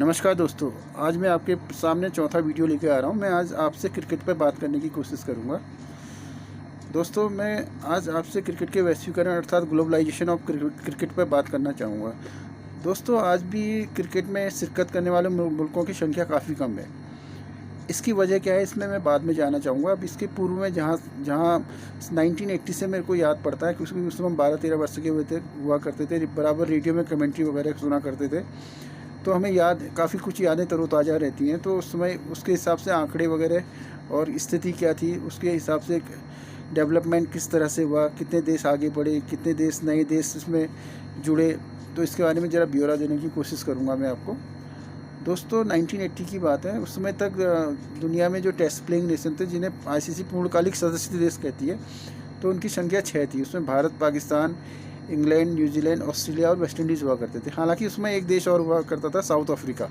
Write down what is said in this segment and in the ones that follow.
नमस्कार दोस्तों, आज मैं आपके सामने चौथा वीडियो लेके आ रहा हूँ। मैं आज आपसे क्रिकेट पर बात करने की कोशिश करूँगा। दोस्तों, मैं आज आपसे क्रिकेट के वैश्वीकरण अर्थात ग्लोबलाइजेशन ऑफ क्रिकेट पर बात करना चाहूँगा। दोस्तों, आज भी क्रिकेट में शिरकत करने वाले मुल्कों की संख्या काफ़ी कम है। इसकी वजह क्या है, इसमें मैं बाद में जानना चाहूँगा। अब इसके पूर्व में जहाँ जहाँ 1980 से मेरे को याद पड़ता है, क्योंकि उस समय हम 12-13 वर्ष के हुआ करते थे, बराबर रेडियो में कमेंट्री वगैरह सुना करते थे। तो हमें काफ़ी कुछ यादें तरोताज़ा रहती हैं। तो उस समय उसके हिसाब से आंकड़े वगैरह और स्थिति क्या थी, उसके हिसाब से डेवलपमेंट किस तरह से हुआ, कितने देश आगे बढ़े, कितने नए देश इसमें जुड़े, तो इसके बारे में ज़रा ब्यौरा देने की कोशिश करूँगा मैं आपको। दोस्तों, 1980 की बात है। उस समय तक दुनिया में जो टेस्ट प्लेइंग नेशन थे, जिन्हें आईसीसी पूर्णकालिक सदस्य देश कहती है, तो उनकी संख्या 6 थी। उसमें Bharat, Pakistan, England, New Zealand, Australia और वेस्ट इंडीज़ हुआ करते थे। हालांकि उसमें एक देश और हुआ करता था, साउथ अफ्रीका।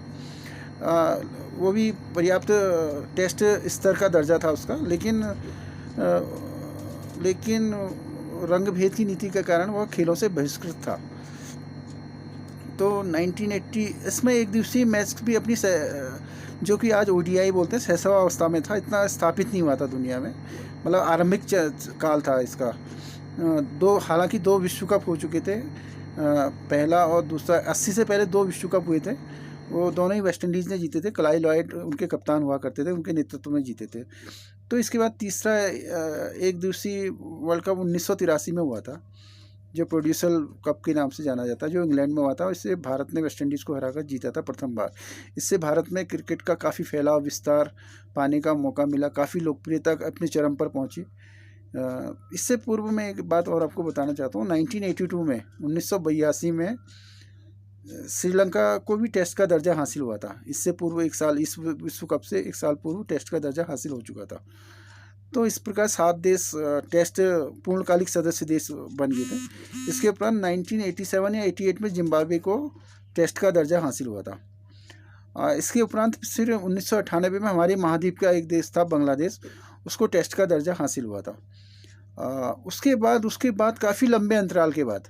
वो भी पर्याप्त टेस्ट स्तर का दर्जा था उसका, लेकिन रंग भेद की नीति के कारण वह खेलों से बहिष्कृत था। तो 1980 इसमें एक दिवसीय मैच भी अपनी जो कि आज ओडीआई बोलते हैं, शैशव अवस्था में था। इतना स्थापित नहीं हुआ था दुनिया में, मतलब आरंभिक काल था इसका। हालांकि 2 विश्व कप हो चुके थे, पहला और दूसरा। 80 से पहले 2 विश्व कप हुए थे, वो दोनों ही वेस्ट इंडीज़ ने जीते थे। क्लाइ लॉयड उनके कप्तान हुआ करते थे, उनके नेतृत्व में जीते थे। तो इसके बाद तीसरा एक दिवसीय वर्ल्ड कप 1983 में हुआ था, जो प्रोड्यूसर कप के नाम से जाना जाता है, जो इंग्लैंड में हुआ था। और इससे भारत ने वेस्ट इंडीज़ को हराकर जीता था प्रथम बार। इससे भारत में क्रिकेट का काफ़ी फैलाव, विस्तार पाने का मौका मिला, काफ़ी लोकप्रियता अपने चरम पर पहुंची। इससे पूर्व में एक बात और आपको बताना चाहता हूँ। 1982 में 1982 में श्रीलंका को भी टेस्ट का दर्जा हासिल हुआ था। इससे पूर्व एक साल, इस विश्व कप से एक साल पूर्व टेस्ट का दर्जा हासिल हो चुका था। तो इस प्रकार 7 देश टेस्ट पूर्णकालिक सदस्य देश बन गए थे। इसके उपरांत 1987 या 88 में जिम्बाब्वे को टेस्ट का दर्जा हासिल हुआ था। इसके उपरांत फिर 1998 में हमारे महाद्वीप का एक देश था, बांग्लादेश, उसको टेस्ट का दर्जा हासिल हुआ था। उसके बाद काफ़ी लंबे अंतराल के बाद,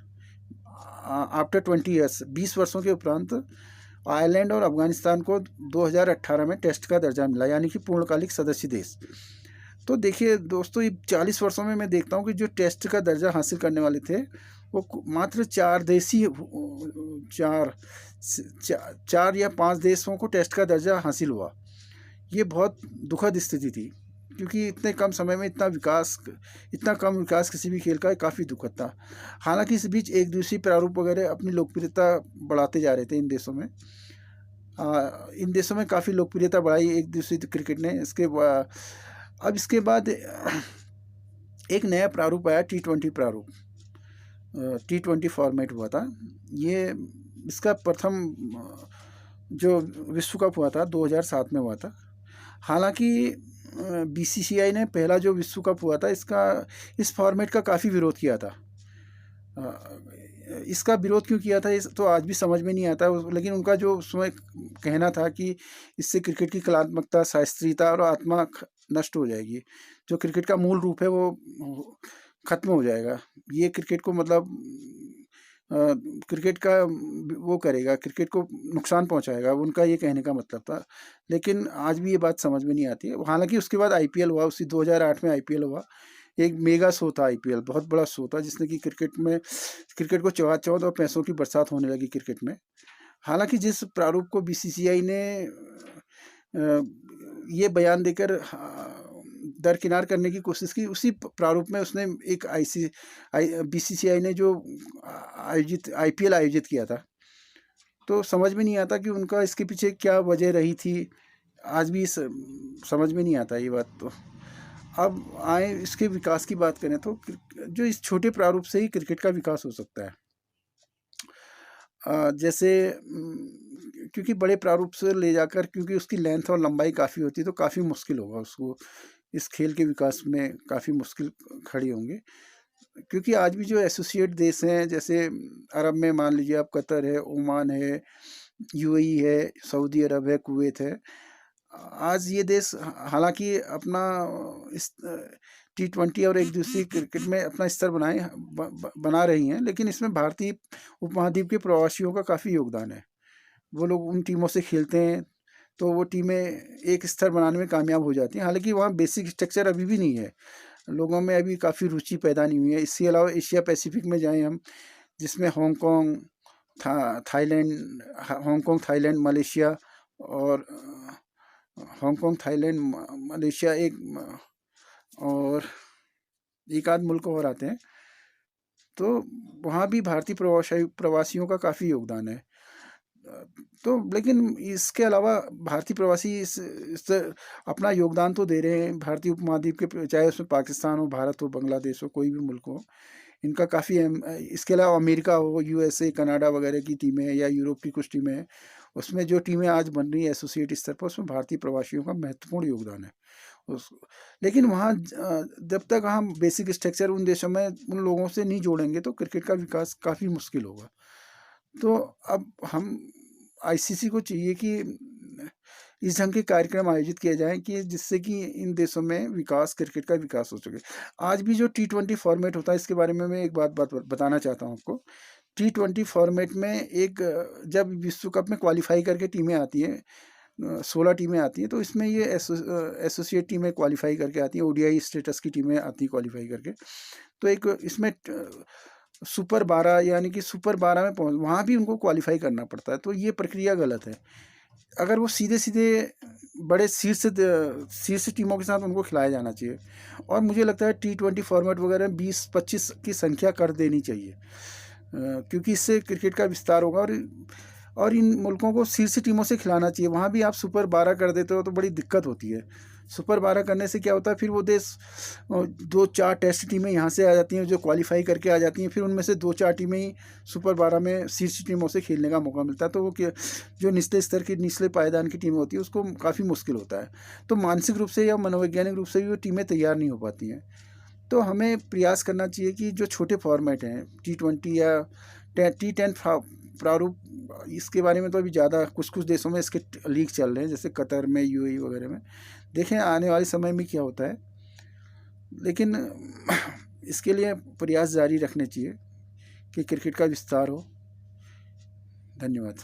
आफ्टर 20 ईयर्स, 20 वर्षों के उपरांत आयरलैंड और अफगानिस्तान को 2018 में टेस्ट का दर्जा मिला, यानी कि पूर्णकालिक सदस्य देश। तो देखिए दोस्तों, ये 40 वर्षों में मैं देखता हूँ कि जो टेस्ट का दर्जा हासिल करने वाले थे, वो मात्र 4 देश ही, 4 या 5 देशों को टेस्ट का दर्जा हासिल हुआ। ये बहुत दुखद स्थिति थी, क्योंकि इतने कम समय में इतना कम विकास किसी भी खेल का काफ़ी दुखद था। हालांकि इस बीच एक दिवसीय प्रारूप वगैरह अपनी लोकप्रियता बढ़ाते जा रहे थे इन देशों में। इन देशों में काफ़ी लोकप्रियता बढ़ाई एक दिवसीय क्रिकेट ने। अब इसके बाद एक नया प्रारूप आया, T20 प्रारूप। T20 फॉर्मेट हुआ था। इसका प्रथम जो विश्व कप हुआ था 2007 में हुआ था। हालांकि बीसीसीआई ने पहला जो विश्व कप हुआ था, इस फॉर्मेट का काफ़ी विरोध किया था। इसका विरोध क्यों किया था, इस तो आज भी समझ में नहीं आता। लेकिन उनका जो उसमें कहना था कि इससे क्रिकेट की कलात्मकता, शास्त्रीयता और आत्मा नष्ट हो जाएगी। जो क्रिकेट का मूल रूप है वो ख़त्म हो जाएगा। ये क्रिकेट को, मतलब क्रिकेट का वो करेगा, क्रिकेट को नुकसान पहुंचाएगा, उनका ये कहने का मतलब था। लेकिन आज भी ये बात समझ में नहीं आती है। हालांकि उसके बाद आईपीएल हुआ, उसी 2008 में आईपीएल हुआ। एक मेगा शो था आईपीएल, बहुत बड़ा शो था, जिसने कि क्रिकेट को चौंध और पैसों की बरसात होने लगी क्रिकेट में। हालांकि जिस प्रारूप को बीसीसीआई ने ये बयान देकर दरकिनार करने की कोशिश की, उसी प्रारूप में उसने एक बीसीसीआई ने जो आईपीएल आयोजित किया था। तो समझ में नहीं आता कि उनका इसके पीछे क्या वजह रही थी। आज भी समझ में नहीं आता ये बात। तो अब आए इसके विकास की बात करें, तो जो इस छोटे प्रारूप से ही क्रिकेट का विकास हो सकता है। जैसे क्योंकि बड़े प्रारूप से ले जाकर, क्योंकि उसकी लेंथ और लंबाई काफ़ी होती है, तो काफ़ी मुश्किल होगा उसको, इस खेल के विकास में काफ़ी मुश्किल खड़ी होंगी। क्योंकि आज भी जो एसोसिएट देश हैं, जैसे अरब में मान लीजिए आप, कतर है, ओमान है, यूएई है, सऊदी अरब है, कुवैत है। आज ये देश हालांकि अपना इस T20 और एक दिवसीय क्रिकेट में अपना स्तर बना रही हैं, लेकिन इसमें भारतीय उपमहाद्वीप के प्रवासियों का काफ़ी योगदान है। वो लोग उन टीमों से खेलते हैं, तो वो टीमें एक स्तर बनाने में कामयाब हो जाती हैं। हालाँकि वहाँ बेसिक स्ट्रक्चर अभी भी नहीं है, लोगों में अभी काफ़ी रुचि पैदा नहीं हुई है। इसके अलावा एशिया पैसिफिक में जाएँ हम, जिसमें Hong Kong, Thailand, Hong Kong, Thailand, Malaysia और हांगकांग, थाईलैंड, मलेशिया और एक आध मुल्क और आते हैं, तो वहाँ भी भारतीय प्रवासियों का काफ़ी योगदान है। तो लेकिन इसके अलावा भारतीय प्रवासी इस अपना योगदान तो दे रहे हैं भारतीय उपमहाद्वीप के, चाहे उसमें पाकिस्तान हो, भारत हो, बांग्लादेश हो, कोई भी मुल्क हो, इनका काफ़ी इसके अलावा अमेरिका हो, यूएसए, कनाडा वगैरह की टीमें या यूरोप की कुछ टीमें हैं, उसमें जो टीमें आज बन रही हैं एसोसिएट स्तर पर, उसमें भारतीय प्रवासियों का महत्वपूर्ण योगदान है। उस लेकिन वहाँ जब तक हम बेसिक स्ट्रक्चर उन देशों में उन लोगों से नहीं जोड़ेंगे तो क्रिकेट का विकास काफ़ी मुश्किल होगा। तो अब हम आईसीसी को चाहिए कि इस ढंग के कार्यक्रम आयोजित किए जाएँ कि जिससे कि इन देशों में क्रिकेट का विकास हो सके। आज भी जो T20 फॉर्मेट होता है, इसके बारे में मैं एक बात बताना चाहता हूँ आपको। T20 फॉर्मेट में जब विश्व कप में क्वालीफाई करके टीमें आती हैं, 16 टीमें आती हैं, तो इसमें ये एसोसिएट टीमें क्वालीफाई करके आती हैं, ओडीआई स्टेटस की टीमें आती हैं क्वालीफाई करके। तो एक इसमें सुपर 12 यानी कि सुपर 12 में पहुँच, वहाँ भी उनको क्वालीफाई करना पड़ता है, तो ये प्रक्रिया गलत है। अगर वो सीधे-सीधे बड़े शीर्ष टीमों के साथ उनको खिलाया जाना चाहिए, और मुझे लगता है T20 फॉर्मेट वगैरह 20-25 की संख्या कर देनी चाहिए, क्योंकि इससे क्रिकेट का विस्तार होगा, और इन मुल्कों को शीर्ष टीमों से खिलाना चाहिए। वहाँ भी आप सुपर 12 कर देते हो तो बड़ी दिक्कत होती है। सुपर 12 करने से क्या होता है, फिर वो देश 2-4 टेस्ट टीमें यहाँ से आ जाती हैं जो क्वालीफाई करके आ जाती हैं, फिर उनमें से 2-4 टीमें ही सुपर 12 में शीर्ष टीमों से खेलने का मौका मिलता है, तो वो जो निचले स्तर की, निचले पायदान की टीमें होती है, उसको काफ़ी मुश्किल होता है। तो मानसिक रूप से या मनोवैज्ञानिक रूप से भी वो टीमें तैयार नहीं हो पाती हैं। तो हमें प्रयास करना चाहिए कि जो छोटे फॉर्मेट हैं, T20 या T10 प्रारूप, इसके बारे में तो अभी ज़्यादा कुछ देशों में इसके लीग चल रहे हैं, जैसे कतर में, यूएई वगैरह में। देखें आने वाले समय में क्या होता है, लेकिन इसके लिए प्रयास जारी रखने चाहिए कि क्रिकेट का विस्तार हो। धन्यवाद।